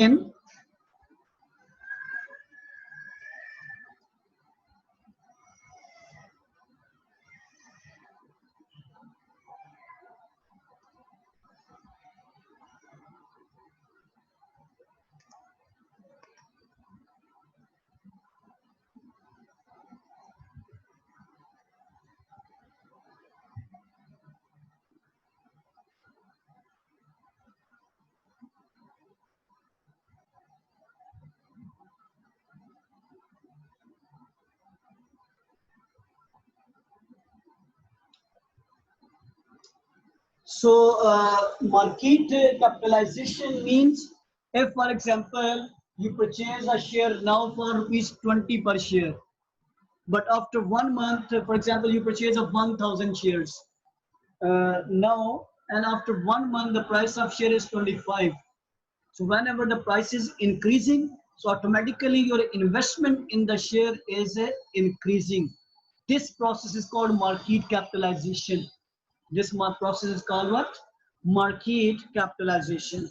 in market capitalization means if, for example, you purchase a share now for rupees 20 per share, but after 1 month, for example, you purchase of 1,000 shares now, and after 1 month, the price of share is 25. So whenever the price is increasing, so automatically your investment in the share is increasing. This process is called market capitalization. This process is called what? Market capitalization.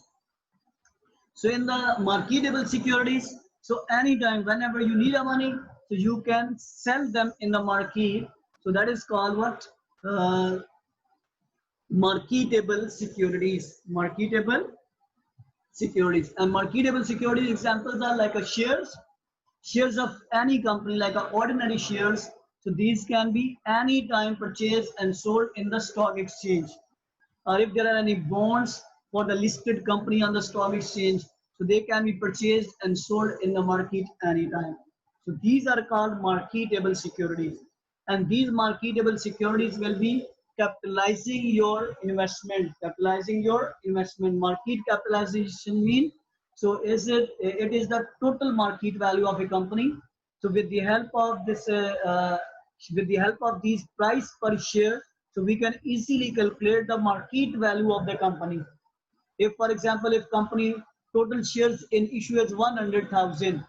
So in the marketable securities, so anytime, whenever you need a money, so you can sell them in the market. So that is called what? Marketable securities. Marketable securities. And marketable securities examples are like a shares of any company, like a ordinary shares. So these can be any time purchased and sold in the stock exchange. Or if there are any bonds for the listed company on the stock exchange, so they can be purchased and sold in the market anytime. So these are called marketable securities. And these marketable securities will be capitalizing your investment. Capitalizing your investment. Market capitalization means, so it is the total market value of a company. So with the help of this with the help of these price per share, so we can easily calculate the market value of the company. If, for example, if company total shares in issue is 100,000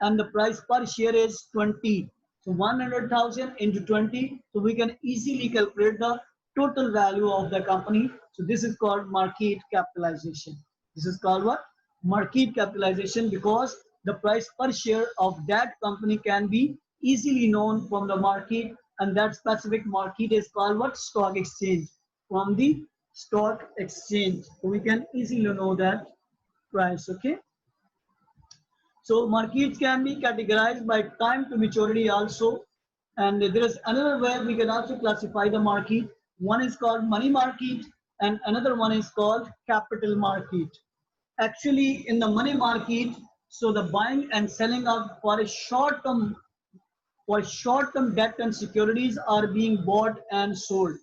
and the price per share is 20, so 100,000 into 20, so we can easily calculate the total value of the company. So this is called market capitalization. This is called what? Market capitalization, because the price per share of that company can be easily known from the market, and that specific market is called what? Stock exchange. From the stock exchange, so we can easily know that price. Okay. So markets can be categorized by time to maturity also, and there is another way we can also classify the market. One is called money market and another one is called capital market. Actually, in the money market, so the buying and selling of for short term debt and securities are being bought and sold.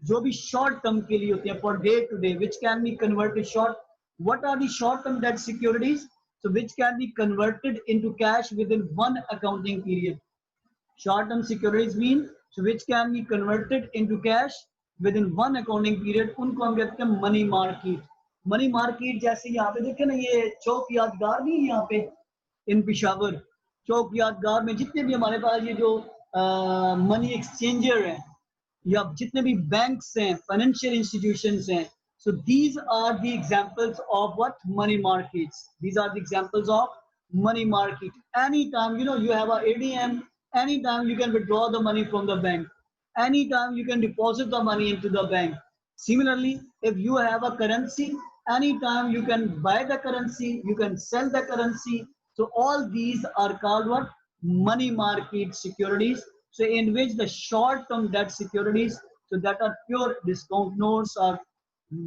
जो भी short term के लिए होते हैं, for day to day, which can be converted short. What are the short term debt securities? So which can be converted into cash within one accounting period. Short term securities mean, so which can be converted into cash within one accounting period. उनको हम कहते हैं money market. Money market जैसे यहाँ पे देखें ना, ये चौक यादगार नहीं है यहाँ पे इन पिशावर. चौक यादगार में जितने भी हमारे पास ये जो मनी एक्सचेंजर हैं या जितने भी बैंक्स हैं, फाइनेंशियल इंस्टीट्यूशंस हैं, so these are the examples of what? Money markets. These are the examples of money market. Anytime, you know, you have a ATM, anytime you can withdraw the money from the bank, anytime you can deposit the money into the bank. Similarly, if you have a currency, anytime you can buy the currency, you can sell the currency. So all these are called what? Money market securities. So in which the short-term debt securities, so that are pure discount notes or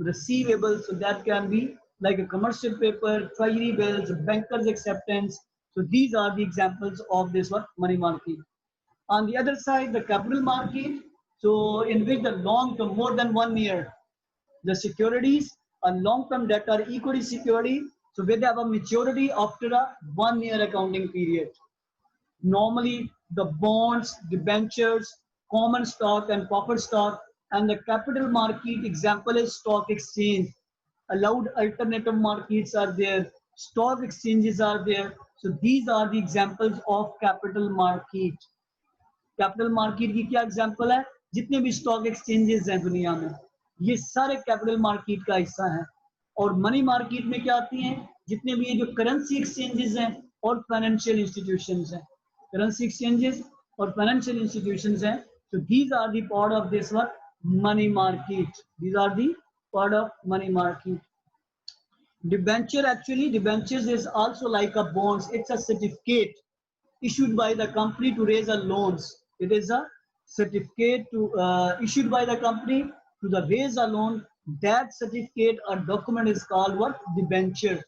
receivables, so that can be like a commercial paper, treasury bills, bankers acceptance. So these are the examples of this what? Money market. On the other side, the capital market, so in which the long-term, more than 1 year, the securities and long-term debt or equity security, so they have a maturity after a 1 year accounting period. Normally, the bonds, debentures, common stock and preferred stock, and the capital market example is stock exchange. Allowed alternative markets are there, stock exchanges are there. So these are the examples of capital market. Capital market की क्या example है? जितने भी stock exchanges हैं दुनिया में, ये सारे कैपिटल मार्केट का हिस्सा हैं. और मनी मार्केट में क्या आती हैं? जितने भी ये जो करेंसी एक्सचेंजेस हैं और फाइनेंशियल इंस्टीट्यूशंस हैं, करेंसी एक्सचेंजेस और फाइनेंशियल इंस्टीट्यूशंस हैं, so these are the part of this what money market. These are the part of money market. Debenture, actually debentures is also like a bonds. It's a certificate issued by the company to raise a loans. It is a certificate to issued by the company to the raise a loan. That certificate or document is called what? Debenture.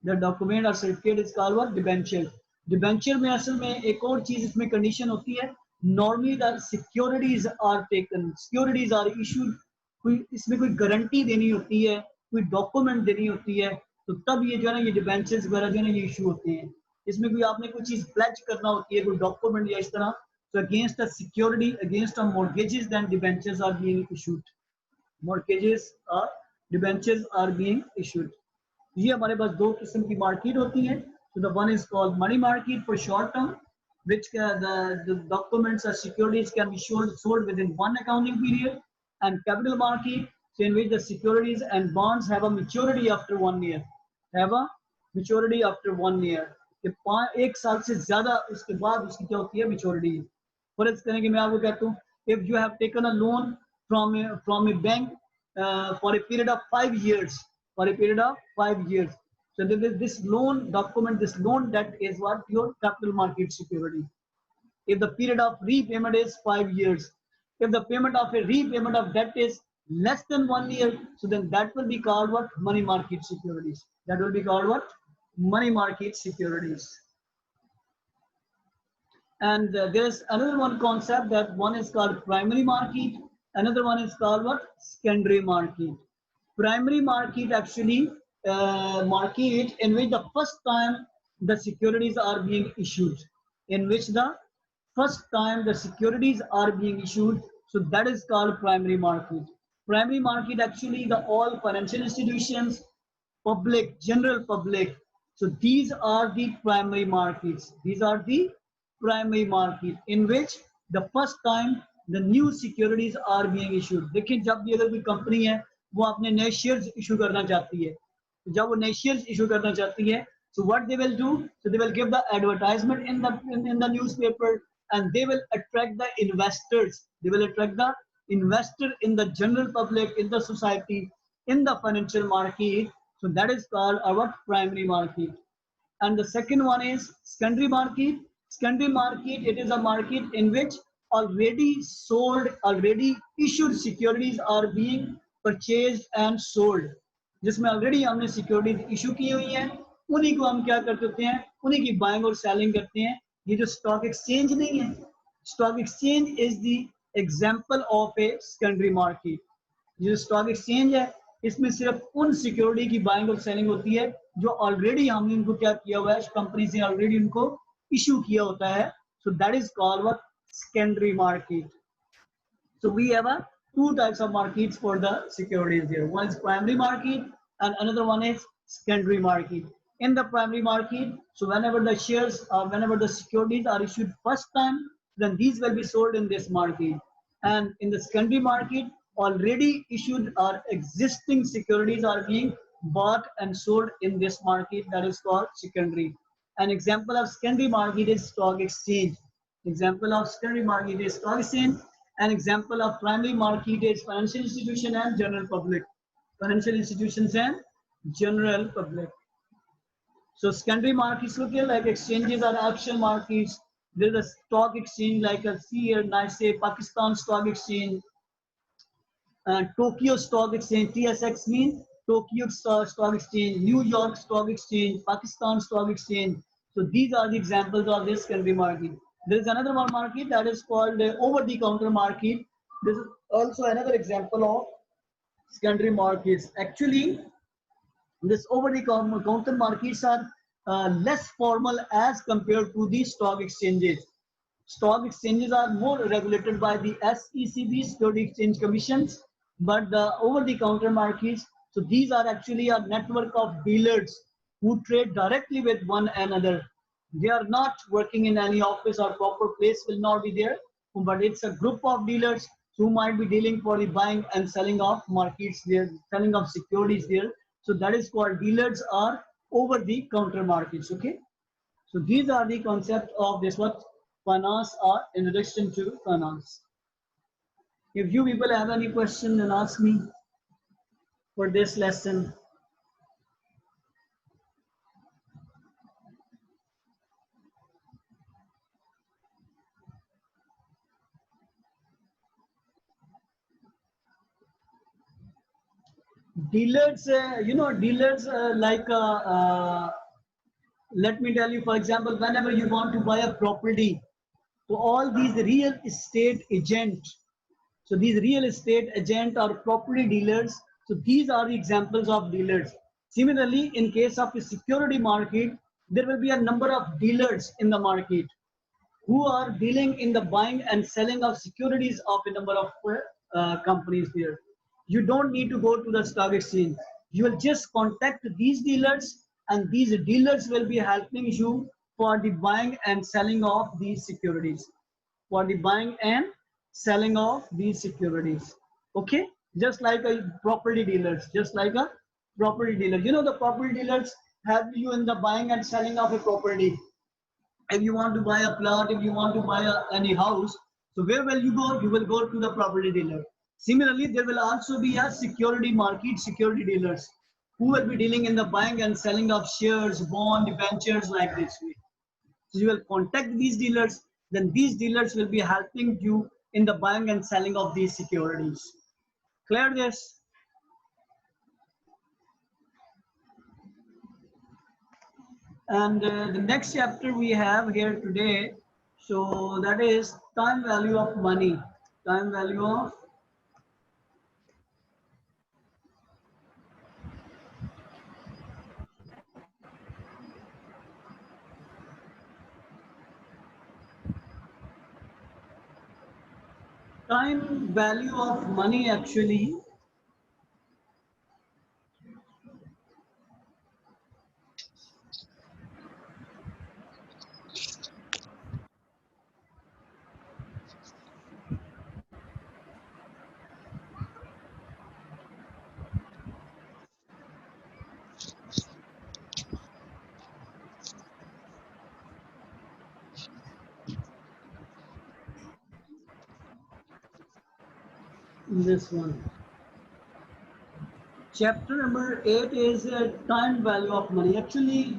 The document or certificate is called what? Debenture. Debenture में असल में एक और चीज इसमें condition होती है. Normally the securities are taken. Securities are issued. कोई इसमें कोई गारंटी देनी होती है, कोई डॉक्यूमेंट देनी होती है, तो तब ये जो है ना ये डिबेंचर्स वगैरह जो है ना ये इशू होते हैं. इसमें कोई आपने कोई चीज प्लेज करना होती है, कोई डॉक्यूमेंट या इस तरह, so against the security, against the mortgages, then debentures are being issued. Mortgages or debentures are being issued. ये हमारे पास दो किस्म की मार्केट होती है. So the one is called money market for short term, which the documents or securities can be sold within one accounting period, and capital market, so in which the securities and bonds have a maturity after 1 year. Have a maturity after 1 year. एक साल से ज्यादा उसके बाद उसकी क्या होती है? मेच्योरिटी. फर्ज करेंगे मैं आपको कहता हूँ, if you have taken a loan from a bank for a period of 5 years, for a period of 5 years, so this loan document, this loan debt is what? Your capital market security. If the period of repayment is 5 years, if the payment of a repayment of debt is less than 1 year, so then that will be called what? Money market securities. That will be called what? Money market securities. And there's another one concept, that one is called primary market, another one is called what? Secondary market. Primary market actually market in which the first time the securities are being issued, in which the first time the securities are being issued, so that is called primary market. Primary market actually the all financial institutions, public, general public, so these are the primary markets. These are the primary market in which the first time the new securities are being issued. देखिए जब भी अगर कोई company है वो अपने नए shares issue करना चाहती है, जब वो नए शेयर्स इशू करना चाहती है, so what they will do, so they will give the advertisement in the newspaper, and they will attract the investors. They will attract the investor in the general public, in the society, in the financial market. So that is called our primary market. And the second one is secondary market. Secondary market, it is a market in which already sold, already issued securities are being purchased and sold. जिसमें already हमने securities issue की हुई हैं, उन्हीं को हम क्या करते हैं? उन्हीं की बाइंग और सेलिंग करते हैं. ये जो स्टॉक एक्सचेंज नहीं है, stock exchange is the example of a secondary market. जो स्टॉक एक्सचेंज है इसमें सिर्फ उन सिक्योरिटी की बाइंग और सेलिंग होती है जो ऑलरेडी हमने उनको क्या किया हुआ है, कंपनी से ऑलरेडी उनको इशू किया होता है. So that is called what? Secondary market. So we have two types of markets for the securities here. One is primary market and another one is secondary market. In the primary market, so whenever the shares or whenever the securities are issued first time, then these will be sold in this market. And in the secondary market, already issued or existing securities are being bought and sold in this market, that is called secondary. An example of secondary market is stock exchange. Example of secondary market is stock exchange. An example of primary market is financial institution and general public. Financial institutions and general public. So secondary markets look like exchanges or option markets. There's a stock exchange like a here, NYSE, Pakistan Stock Exchange, Tokyo Stock Exchange. TSX means Tokyo Stock Exchange, New York Stock Exchange, Pakistan Stock Exchange. So these are the examples of this secondary market. There is another one market that is called the over-the-counter market. This is also another example of secondary markets. Actually, this over-the-counter markets are less formal as compared to the stock exchanges. Stock exchanges are more regulated by the SECB, Security Exchange Commissions, but the over-the-counter markets, so these are actually a network of dealers who trade directly with one another. They are not working in any office or proper place will not be there, but it's a group of dealers who might be dealing for the buying and selling of markets there, selling of securities there. So that is called dealers or over the counter markets. Okay, so these are the concept of this what finance or introduction to finance. If you people have any question, then ask me for this lesson. Dealers, dealers let me tell you, for example, whenever you want to buy a property, so all these real estate agents, so these real estate agent or property dealers, so these are the examples of dealers. Similarly, in case of the security market, there will be a number of dealers in the market who are dealing in the buying and selling of securities of a number of companies there. You don't need to go to the stock exchange. You will just contact these dealers, and these dealers will be helping you for the buying and selling of these securities. For the buying and selling of these securities. Okay, just like a property dealers, just like a property dealer. You know, the property dealers help you in the buying and selling of a property. If you want to buy a plot, if you want to buy any house, so where will you go? You will go to the property dealer. Similarly, there will also be a security market, security dealers who will be dealing in the buying and selling of shares, bond, debentures like this way. So you will contact these dealers, then these dealers will be helping you in the buying and selling of these securities. Clear this? And the next chapter we have here today, so that is time value of money. Time value of time value of money actually. This one. Chapter number 8 is time value of money. Actually,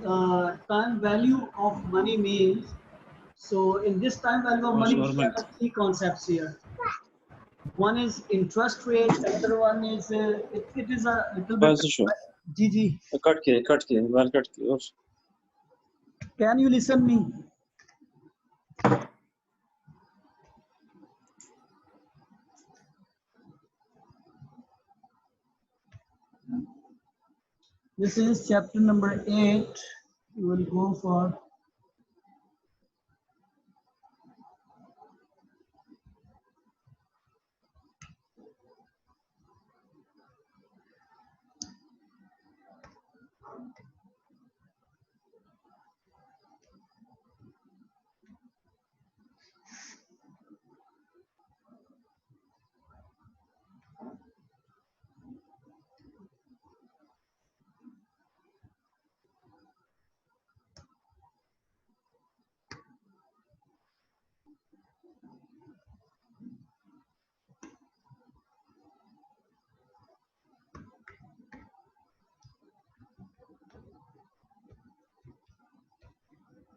time value of money means, so in this time value of money, we have three concepts here. One is interest rate, other one is it is a little bit. GG. Cut के और Can you listen me? This is chapter number 8. We will go for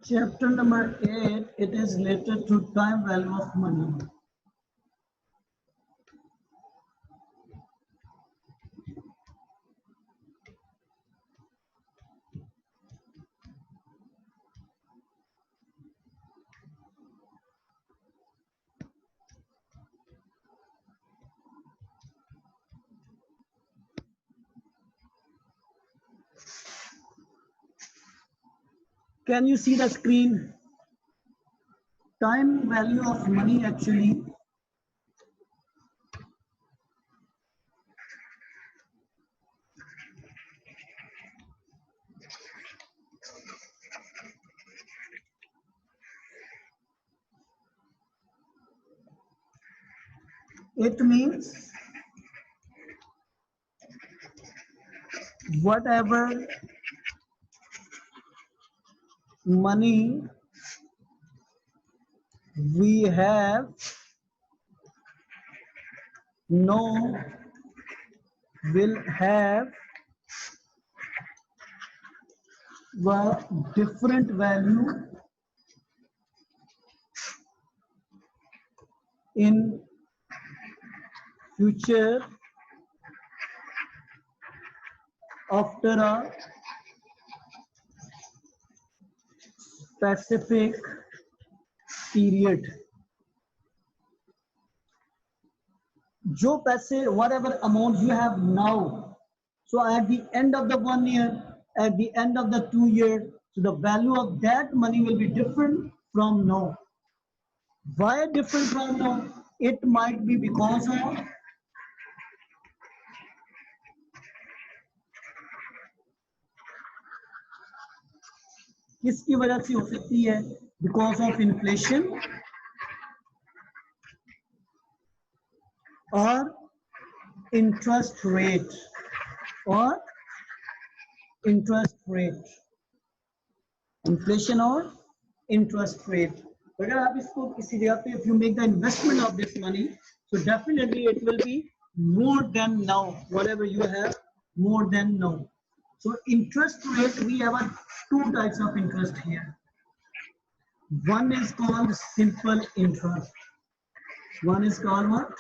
chapter number 8. It is related to time value of money. Can you see the screen? Time value of money actually. It means whatever money we have no will have a different value in future after a specific period. जो पैसे whatever amount you have now, so at the end of the 1 year, at the end of the 2 year, so the value of that money will be different from now. Why different from now? It might be because of किसकी वजह से हो सकती है? Because of inflation or interest rate or interest rate, inflation or interest rate. अगर आप इसको किसी जगह पे if you make the investment of this money, so definitely it will be more than now, whatever you have, more than now. So interest rate, we have two types of interest here. One is called simple interest. One is called what?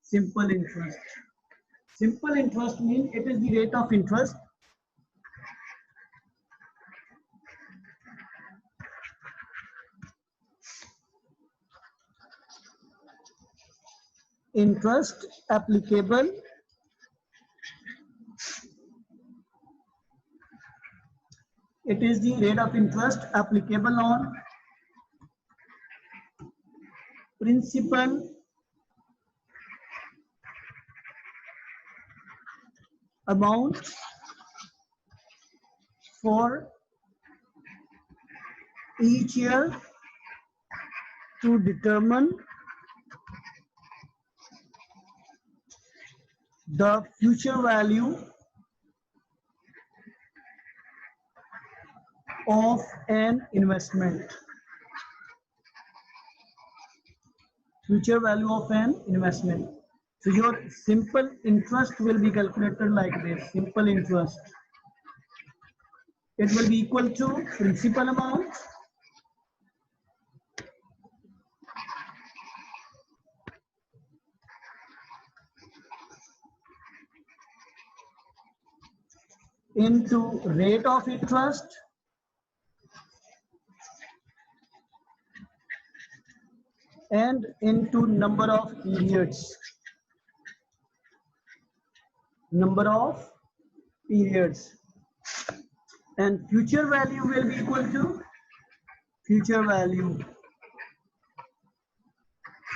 Simple interest. Simple interest means it is the rate of interest applicable it is the rate of interest applicable on principal amount for each year to determine the future value of an investment. Future value of an investment. So your simple interest will be calculated like this. Simple interest. It will be equal to principal amount into rate of interest and into number of periods. Number of periods. And future value will be equal to future value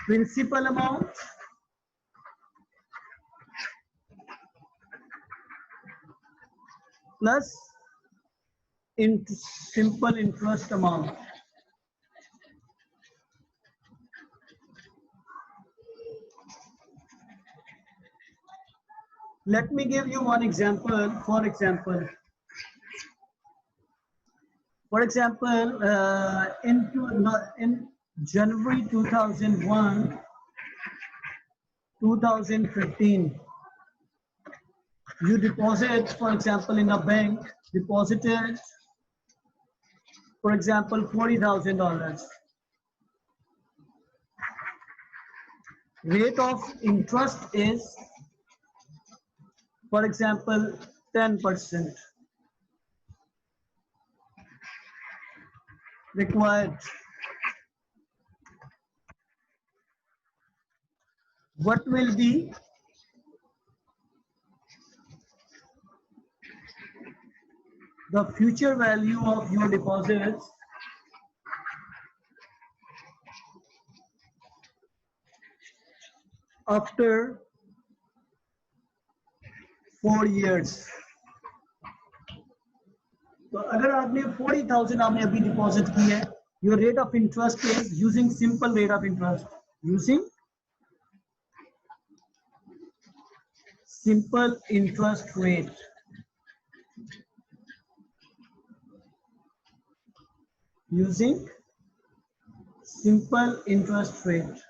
principal amount plus into simple interest amount. Let me give you one example. For example, in January 2001, 2015, you deposit, for example, in a bank, deposited, for example, $40,000. Rate of interest is, for example, 10% required. What will be the future value of your deposits after 4 years? तो अगर आपने 40,000 आपने अभी deposit की है, your rate of interest is using simple rate of interest, using simple interest rate. using simple interest rate.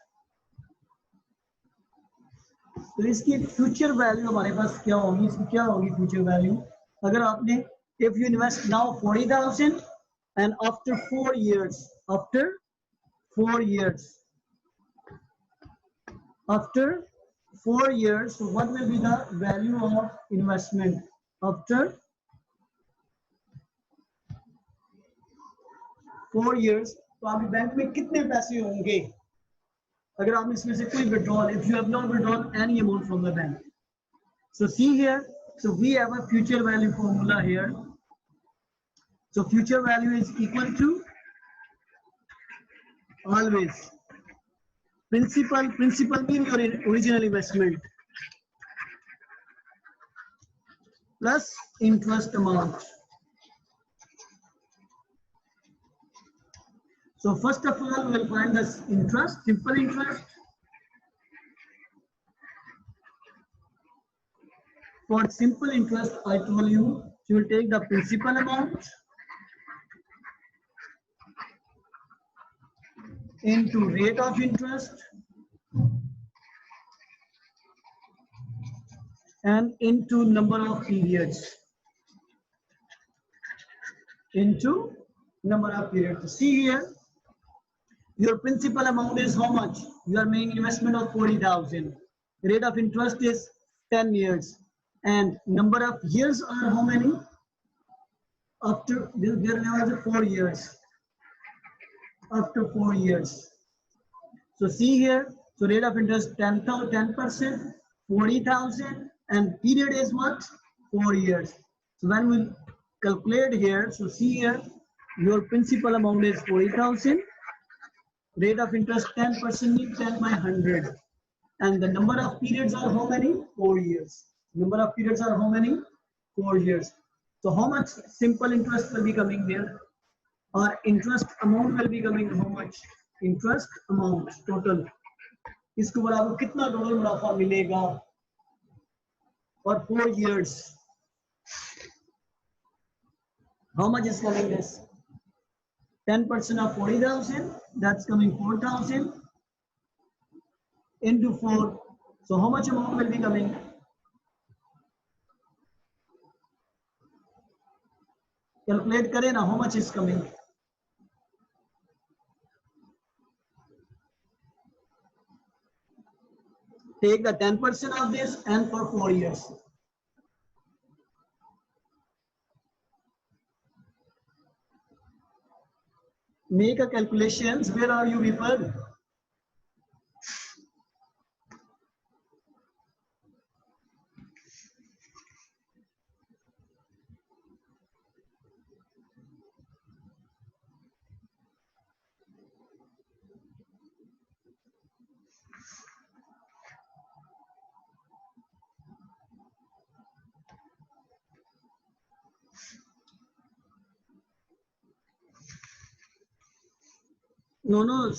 तो इसकी future value हमारे पास क्या होगी, इसकी क्या होगी फ्यूचर वैल्यू? अगर आपने if you invest now 40,000 and after 4 years, after 4 years, so what will be the value of investment after 4 years? तो आपके बैंक में कितने पैसे होंगे अगर आपने इसमें से कोई withdrawal, if you have not withdrawn any amount from the bank? So see here, so we have a future value formula here. So future value is equal to always principal mean your original investment plus interest amount. So first of all, we'll find this interest, simple interest. For simple interest, I told you, you will take the principal amount into rate of interest and into number of periods. Into number of periods. See here, your principal amount is how much? You are making investment of 40,000. Rate of interest is 10 years. And number of years are how many? After there was 4 years. After 4 years. So see here, so rate of interest 10%, 40,000, and period is what? 4 years. So when we calculate here, so see here, your principal amount is 40,000. Rate of interest 10% means 10 by 100. And the number of periods are how many? 4 years. Number of periods are how many? 4 years. So how much simple interest will be coming there? Or interest amount will be coming how much? Interest amount total. इसके ऊपर आपको कितना total मुनाफा मिलेगा for 4 years? How much is coming this? 10% of 40,000, that's coming 4,000 into 4. So how much amount will be coming? Calculate kare na, how much is coming? Take the 10% of this and for 4 years. Make a calculations. Where are you people? No,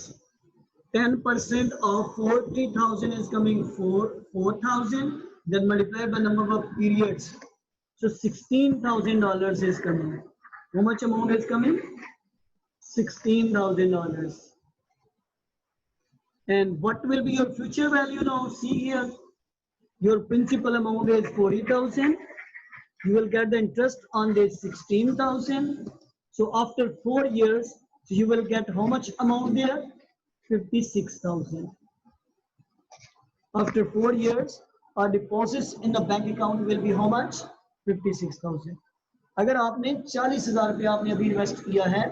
10% of 40,000 is coming 4,000, then multiplied by number of periods. So $16,000 is coming. How much amount is coming? $16,000. And what will be your future value now? See here, your principal amount is 40,000. You will get the interest on this 16,000. So after 4 years, you will get how much amount there? 56,000. After 4 years, our deposits in the bank account will be how much? 56,000. अगर आपने 40,000 रुपया आपने अभी invest किया है,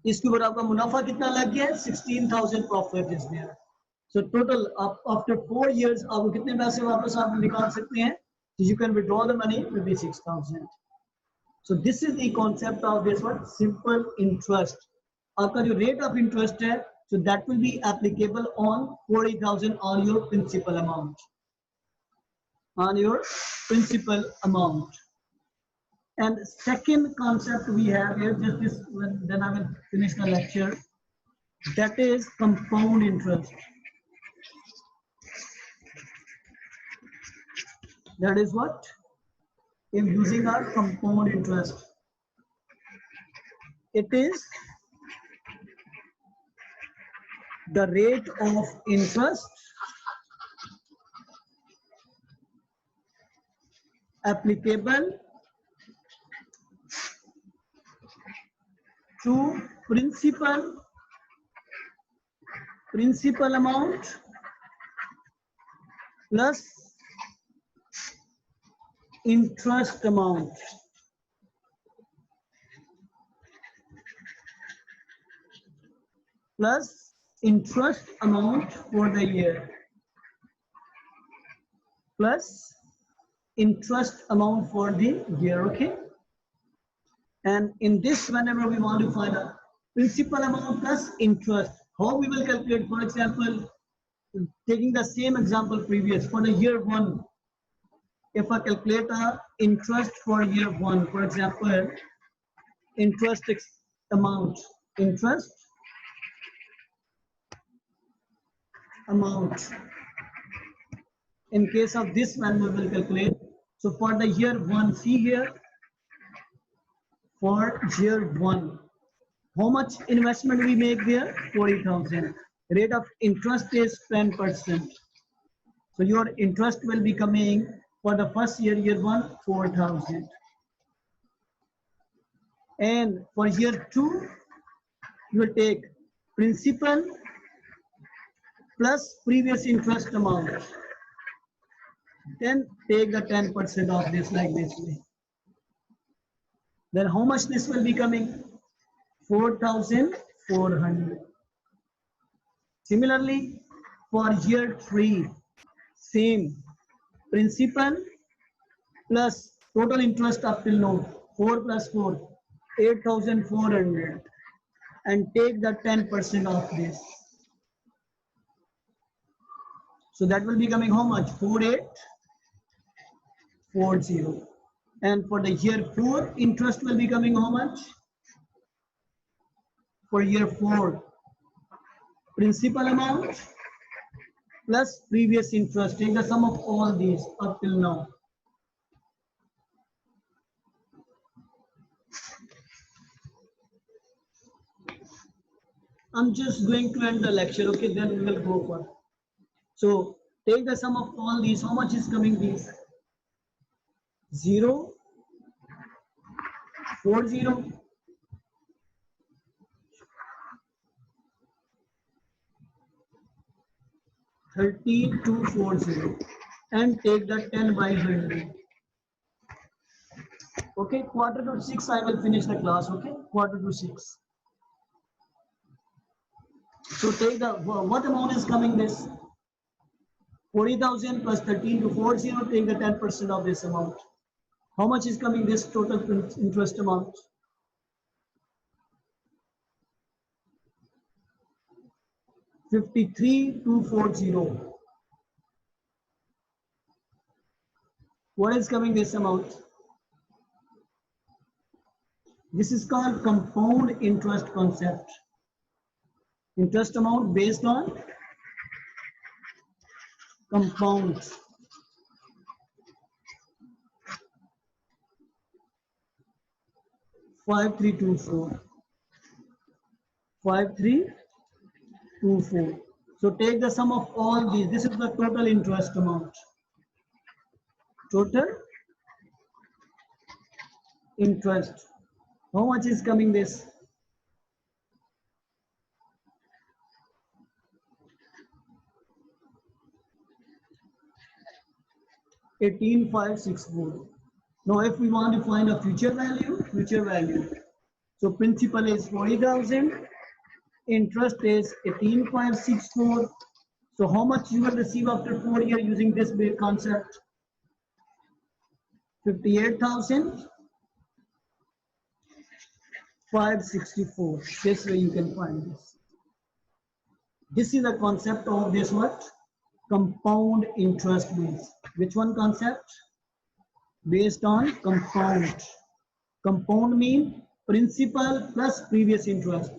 इसके ऊपर आपका मुनाफा कितना लग गया है? 16,000 profit is there. So total after 4 years आपको कितने पैसे वापस आप निकाल सकते हैं? So you can withdraw the money 56,000. So this is the concept of this one, simple interest. आपका जो rate of interest है, so that will be applicable on 40,000 on your principal amount. On your principal amount. And second concept we have here, just this, then I will finish the lecture. That is compound interest. That is what? In using our compound interest. It is the rate of interest applicable to principal amount plus interest amount. Plus interest amount for the year. Plus interest amount for the year, okay? And in this, whenever we want to find a principal amount plus interest, how we will calculate? For example, taking the same example previous, for the year 1, if I calculate a interest for year 1, for example, interest amount, in case of this one we will calculate. So for the year 1, see here, for year 1, how much investment we make there? 40,000. Rate of interest is 10%. So your interest will be coming for the first year, year 1, 4,000. And for year 2, you will take principal plus previous interest amount. Then take the 10% of this like this way. Then how much this will be coming? 4,400. Similarly, for year 3, same principal plus total interest up till now, 4 plus 4, 8,400, and take the 10% of this. So that will be coming how much? 4,840. And for the year 4, interest will be coming how much? For year 4, principal amount plus previous interest. Take the sum of all these up till now. I'm just going to end the lecture, okay? Then we will go for. So take the sum of all these. How much is coming these? 0, 40, 3240, and take the 10 by 100. Okay, 5:45 I will finish the class. Okay, 5:45. So take the, what amount is coming this? 40,000 plus 13,240, take the 10% of this amount. How much is coming this total interest amount? 53,240. What is coming this amount? This is called compound interest concept. Interest amount based on compound. Five three two four. 5324. So take the sum of all these. This is the total interest amount. Total interest. How much is coming this? 18,564. Now if we want to find a future value. So principal is 40,000. Interest is 18,564. So how much you will receive after 4 years using this big concept? 58,564. This way you can find this. This is the concept of this what? Compound interest base. Which one concept? Based on compound. Compound mean principal plus previous interest.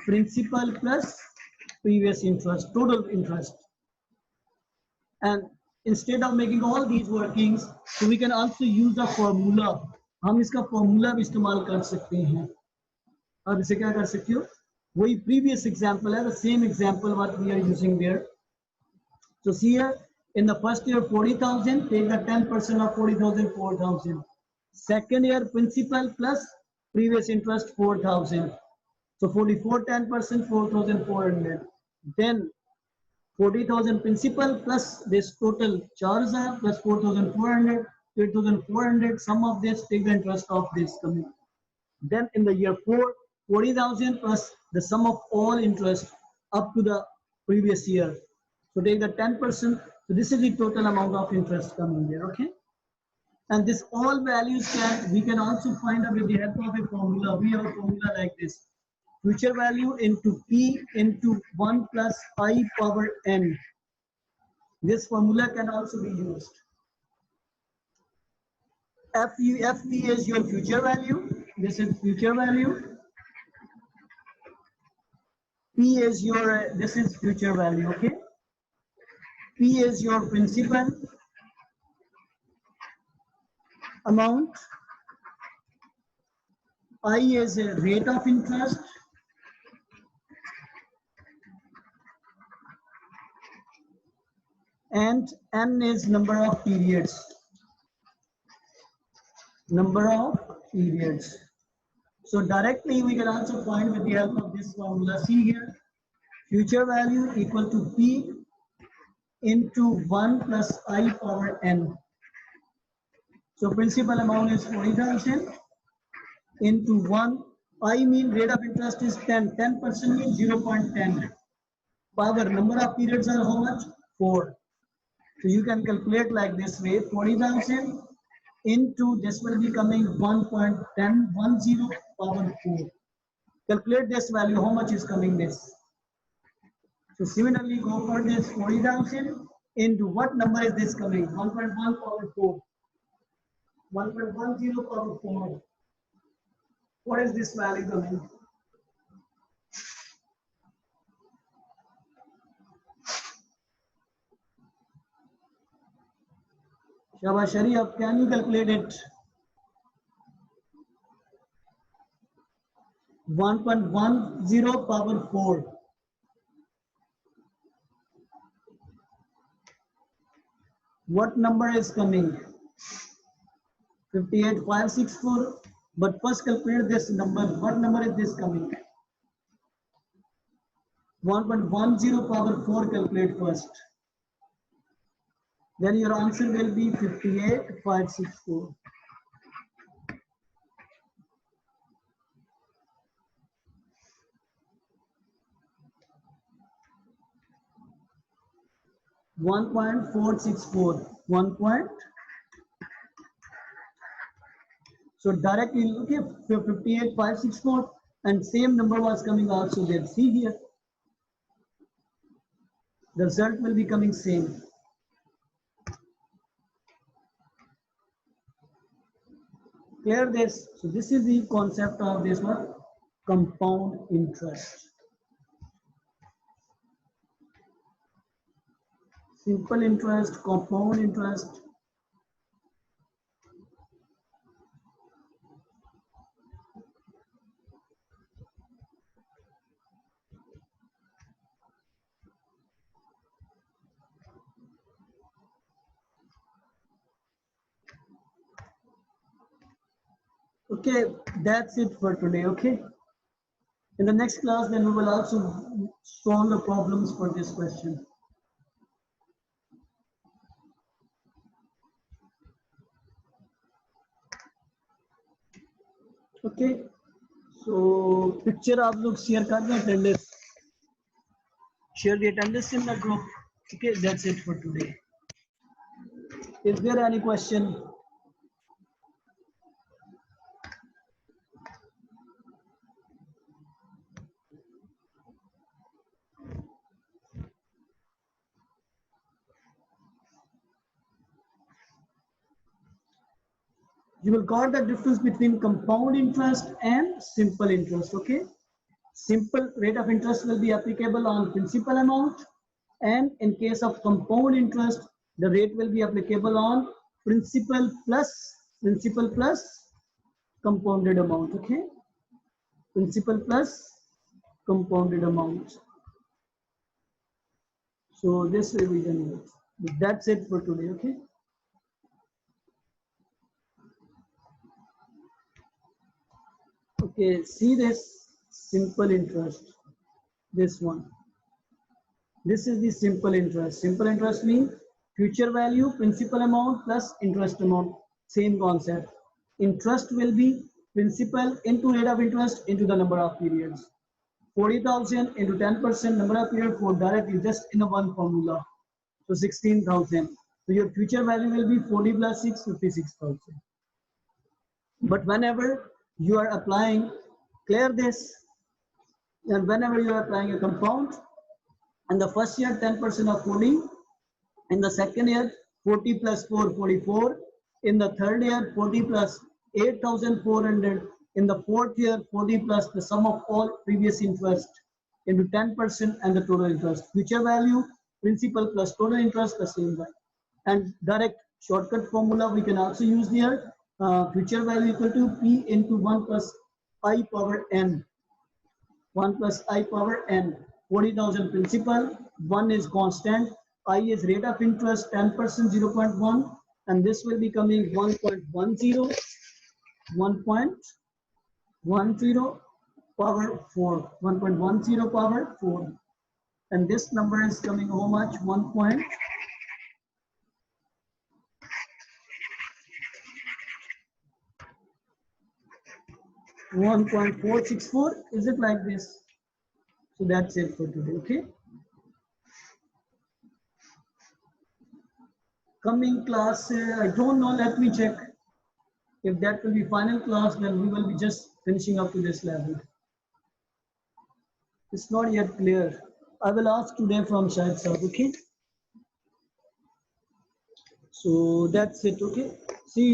Principal plus previous interest, total interest. And instead of making all these workings, so we can also use the formula. हम इसका formula भी इस्तेमाल कर सकते हैं. अब इसे क्या कर सकते हो, वही प्रीवियस एग्जांपल है, the same example what we are using there. So see here, in the first year 40,000, take the 10% of 40,000, 4,000. Second year principal plus previous interest 4,000. So 44 10%, 4,400. Then 40,000 principal plus this total charge plus 4,400, 8,400. Sum of this, take the interest of this coming. Then in the year 4, 40,000 plus the sum of all interest up to the previous year. So take the 10%. So this is the total amount of interest coming there, okay? And this all values we can also find out with the help of a formula. We have a formula like this. Future value into P into 1 plus I power N. This formula can also be used. FP is your future value. This is future value. P is your, this is future value, okay? P is your principal amount. I is a rate of interest. And N is number of periods. Number of periods. So directly we can also find with the help of this formula. See here, future value equal to P into 1 plus I power N. So principal amount is 40,000 into 1. I mean rate of interest is 10. 10% means 0.10. Power, number of periods are how much? 4. So you can calculate like this way, 40,000 into this will be coming 1.1010 power 4. Calculate this value, how much is coming this? So similarly, go for this 40,000 into what number is this coming? 1.1 power 4. 1.10 power 4. What is this value coming? Shabash Sharif, can you calculate it? 1.10 power 4. What number is coming? 58,564. But first calculate this number. What number is this coming? 1.10 power 4 calculate first. Then your answer will be 58,564. .464. 1. So directly look at 58,564 and same number was coming also there. See here. The result will be coming same. Clear this? So this is the concept of this one, compound interest. Simple interest, compound interest. Okay, that's it for today, okay? In the next class, then we will also solve the problems for this question. Okay, so picture आप लोग share कर दें attendance. Share the attendance in the group. Okay, that's it for today. Is there any question? You will got the difference between compound interest and simple interest, okay? Simple rate of interest will be applicable on principal amount, and in case of compound interest, the rate will be applicable on principal plus compounded amount, okay? principal plus compounded amount. So this way we can do it. That's it for today, okay? Okay, see this simple interest, this one. This is the simple interest. Simple interest means future value, principal amount plus interest amount. Same concept. Interest will be principal into rate of interest into the number of periods. 40,000 into 10% number of period for directly just in a one formula. So 16,000. So your future value will be 40 plus 6, 56,000. But whenever you are applying, clear this, and whenever you are applying a compound, in the first year 10% of 40, in the second year 40 plus 4, 44, in the third year 40 plus 8,400, in the fourth year 40 plus the sum of all previous interest into 10% and the total interest. Future value, principal plus total interest, the same way. And direct shortcut formula we can also use here. Future value equal to P into 1 plus I power n. 1 plus I power n. 40,000 principal, 1 is constant, I is rate of interest 10%, 0.1, and this will be coming 1.10, 1.10 power 4, 1.10 power 4. And this number is coming how much? 1.464. Is it like this? So that's it for today, okay? Coming class, I don't know, let me check. If that will be final class, then we will be just finishing up to this level. It's not yet clear. I will ask today from Shahid Saab, okay? So that's it, okay? See you.